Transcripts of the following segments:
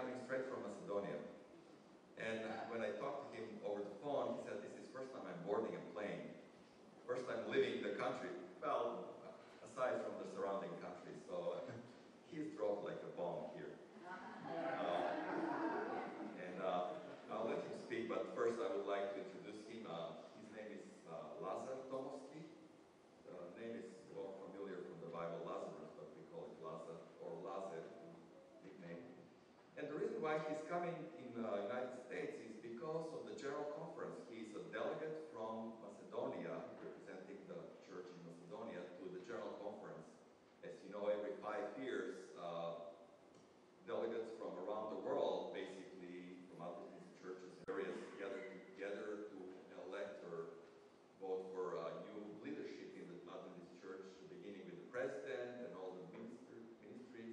coming straight from Macedonia. And when I talked to him over the phone, he said, this is the first time I'm boarding a plane. First time leaving the country. Well, aside from the surrounding countries. So he's dropped like a bomb here. I'll let him speak, but first I would like to introduce him. His name is Lazar Tomovsky. The name is more familiar from the Bible, Lazarus, but we call it Lazar, or Lazar, big name. And the reason why he's coming in the United States is because of the General Conference. He's a delegate from Macedonia, representing the church in Macedonia, to the General Conference. As you know, every 5 years, delegates from around the world, basically from Adventist churches and areas, gather to elect or vote for new leadership in the Adventist church, beginning with the president and all the ministries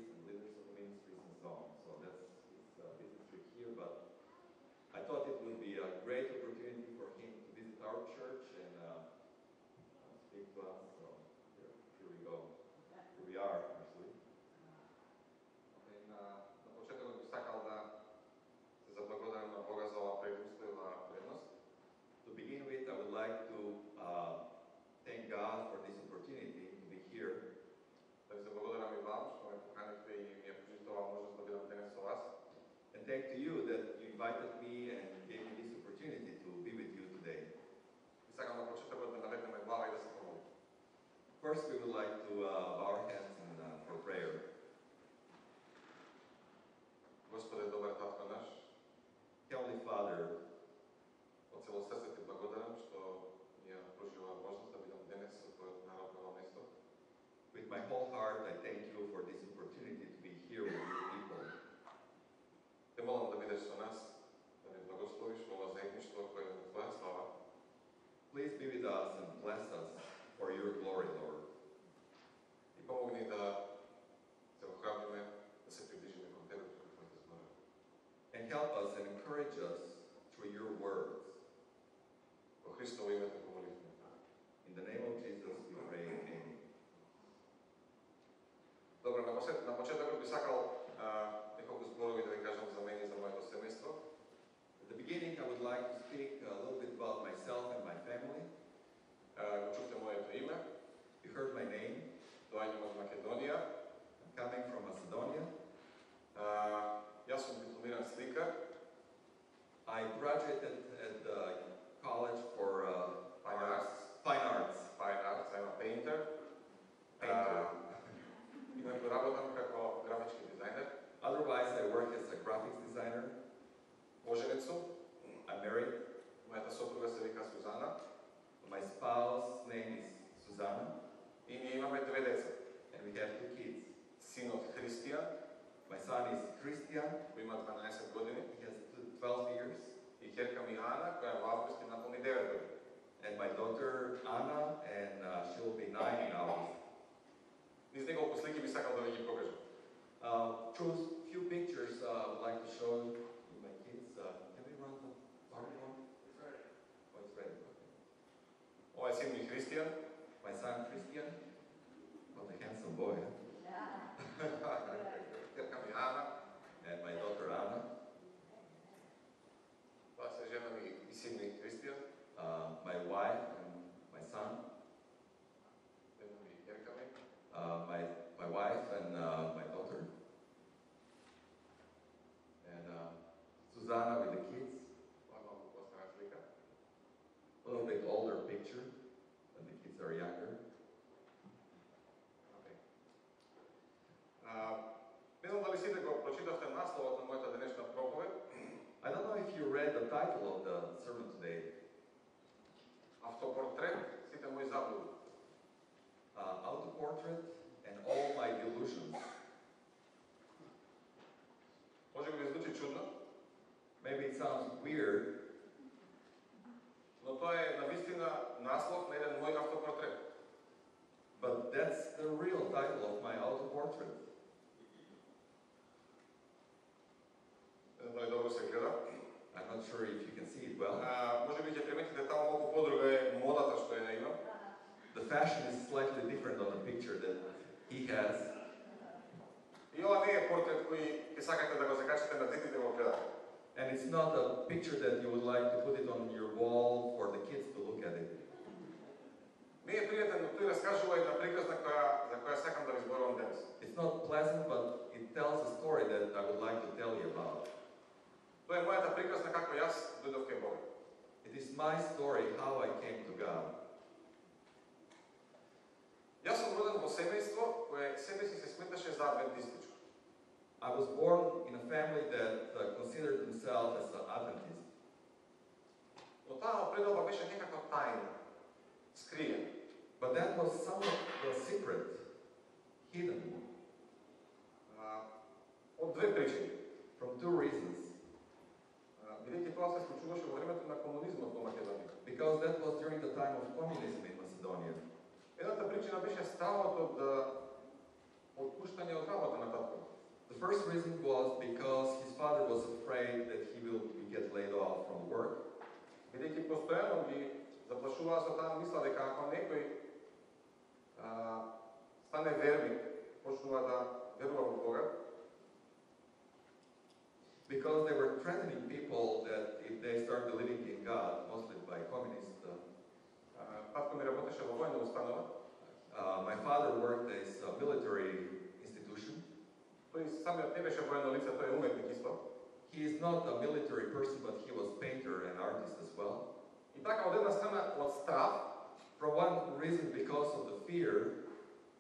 and leaders of the ministries and so on. So that's his business trip here, but I thought it would be a great opportunity for him to visit our church and speak to us. So here we go. Here we are, actually. На почетокот би сакал да се заблагодарам на Бога за оваа предимство и оваа предност. To begin with, I would like to thank God for this opportunity to be here. Да ви се благодарам и вам што ме поканивте и ми ја пруžите оваа можност да бидам денес со вас. And thank to you that you invited me and gave me this opportunity to be with you today. И сакам на почетокот да наведеме глава и да се помолиме. First, we would like to bow our heads for prayer. Господе, добар татко наш, Heavenly Father, од цело срце ти благодарам што ми ја пружи оваа можност да бидам денес со твојот народ на ова место. with my whole heart, I thank you for this opportunity to be here with your people. Те молам да бидеш со нас, да ни благословиш во ова заедништво кое е во твоја слава. Please be with us and bless us for your glory, Lord. И помогни да се охрабриме, да се приближиме кон тебе преку твоите зборови. And help us and encourage us through your words. Во Христово име те помоливме. In the name of Jesus we pray, amen. Добро, на почетокот би сакал неколку зборови да ви кажам за мене и за моето семејство. At the beginning, I would like to speak a little bit about myself and my family. Го чувте моето име. You heard my name. Доаѓам од Македонија. I'm coming from Macedonia. Јас сум дипломиран сликар. I graduated at the college for Fine arts. I'm a painter. Инаку работам како графички дизајнер. Otherwise, I work as a graphics designer. Оженет сум. I'm married. Мојата сопруга се вика Сузана. My spouse's name is Susanna. И ние имаме 2 деца. And we have 2 kids. Синот Христијан. My son is Christian. Кој има 12 години. He has 12 years. И ќерка ми Ана, која во август ќе наполни 9 години. And my daughter Anna, and she'll be 9 in August. Низ неколку слики би сакал да ви ги покажам. Through a few pictures, I would like to show you my kids. Can we run the PowerPoint? It's ready. Oh, it's ready. Okay. Ова е син ми Христијан. My son Christian. What a handsome boy. Ќерка ми Ана. And my daughter Anna. Тоа се жена ми и син ми Христијан. My wife and my son. Жена ми и ќерка ми. My wife and my daughter. And Susanna with the kids. A little bit older picture when the kids are younger. Не знам дали сите го прочитавте насловот на мојата денешна проповед. I don't know if you read the title of the sermon today. Автопортрет, сите мои заблуди. Autoportrait and all my delusions. Може би ви звучи чудно. Maybe it sounds weird. Но тоа е навистина наслов на еден мој автопортрет. But that's the real title of my autoportrait. Не знам дали добро се гледа. I'm not sure if you can see it well. Може би ќе приметите таму малку подруга е модата што ја имам. The fashion is slightly different on the picture that he has. И И ова не е портрет кој ќе сакате да го закачите на дете да го гледате. And it's not a picture that you would like to put it on your wall for the kids to look at it. Не е пријатен, но тој раскажува една приказна за која сакам да ви зборувам денес. It's not pleasant, but it tells a story that I would like to tell you about. Тоа е мојата приказна како јас дојдов кај Бога. It is my story how I came to God. Јас сум роден во семејство кое себе си се сметаше за адвентистичко. I was born in a family that considered themselves as an Adventist. Но таа предоба беше некаква тајна, скриена. But that was somewhat a secret, hidden, Од две причини. from two reasons. Бидејќи тоа се случуваше во времето на комунизмот во Македонија. Because that was during the time of communism in Macedonia. Едната причина беше стравот од отпуштање од работа на татко. The first reason was because his father was afraid that he will get laid off from work. Бидејќи постојано ги заплашуваа со таа мисла дека ако некој стане верник, почнува да верува во Бога, Because they were threatening people that if they start believing in God, mostly by communists. татко ми работеше во војна установа. My father worked as a military institution. Тој самиот не беше воено лице, тој е уметник исто. He is not a military person, but he was painter and artist as well. И така од една страна од страв, For one reason, because of the fear,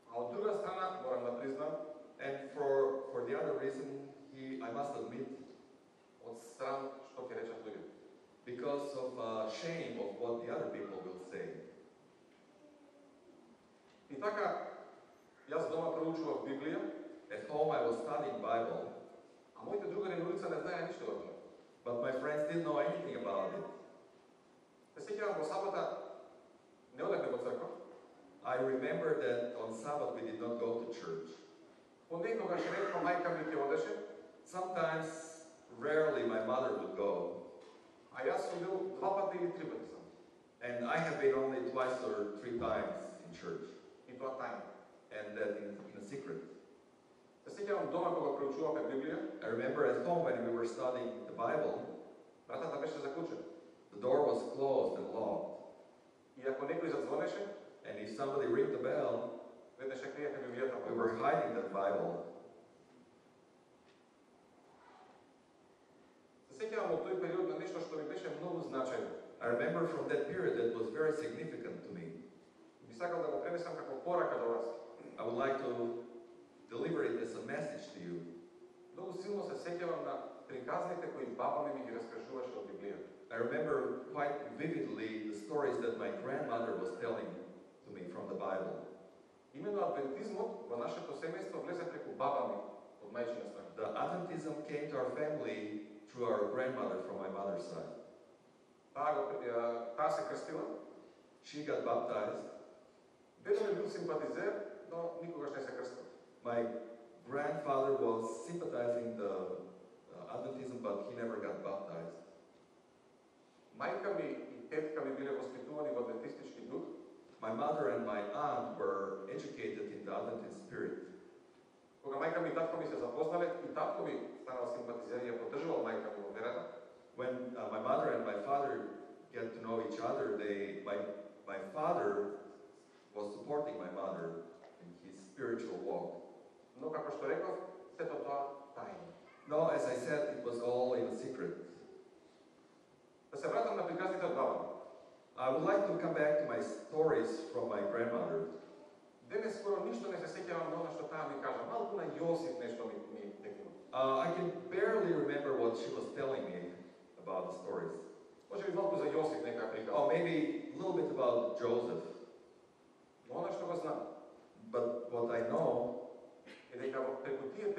а од друга страна морам да признам, and for the other reason, I must admit, од срам што ќе речат луѓето. because of shame of what the other people will say. И така јас дома проучував Библија, At home, I was studying Bible, а моите другари на улица не знаеа ништо од тоа. but my friends didn't know anything about it. Се сеќавам во сабота не одевме во црква. I remember that on Sabbath we did not go to church. Понекогаш ретко мајка ми ќе одеше, Sometimes, rarely, my mother would go, а јас сум бил 2 пати или 3 пати сам. and I have been only 2 or 3 times in church, И тоа тајно. and that in a secret. Се сеќавам дома кога проучувавме Библија, I remember at home when we were studying the Bible, вратата беше заклучена. the door was closed and locked, И ако некој зазвонеше, and if somebody ringed the bell, веднаш ја криевме Библијата. we were hiding that Bible. Се сеќавам од тој период на нешто што ми беше многу значајно. I remember from that period that was very significant to me. Би сакал да го пренесам како порака до вас. I would like to deliver it as a message to you. Многу силно се сеќавам на приказните кои баба ми ги раскажуваше од Библијата. I remember quite vividly the stories that my grandmother was telling to me from the Bible. Именно адвентизмот во нашето семејство влезе преку баба ми од мајчина страна. The Adventism came to our family through our grandmother from my mother's side. Таа се крстила. She got baptized. Дедо ми бил симпатизер, но никогаш не се крстил. My grandfather was sympathizing the Adventism, but he never got baptized. Мајка ми и тетка ми биле воспитувани во адвентистички дух. My mother and my aunt were educated in the Adventist spirit. Кога мајка ми и татко ми се запознале, и татко ми станал симпатизер и ја поддржувал мајка ми во верата. When my mother and my father get to know each other, my father was supporting my mother in his spiritual walk. Но како што реков, сето тоа тајно. No, as I said, it was all in a secret. Да се вратам на приказните од баба. I would like to come back to my stories from my grandmother. Денес скоро ништо не се сеќавам на она што таа ми кажа. Малку на Јосиф нешто ми текнува. I can barely remember what she was telling me about the stories. Може би малку за Јосиф нека приказа. Oh, maybe a little bit about Joseph. Но она што го знам But what I know е дека преку тие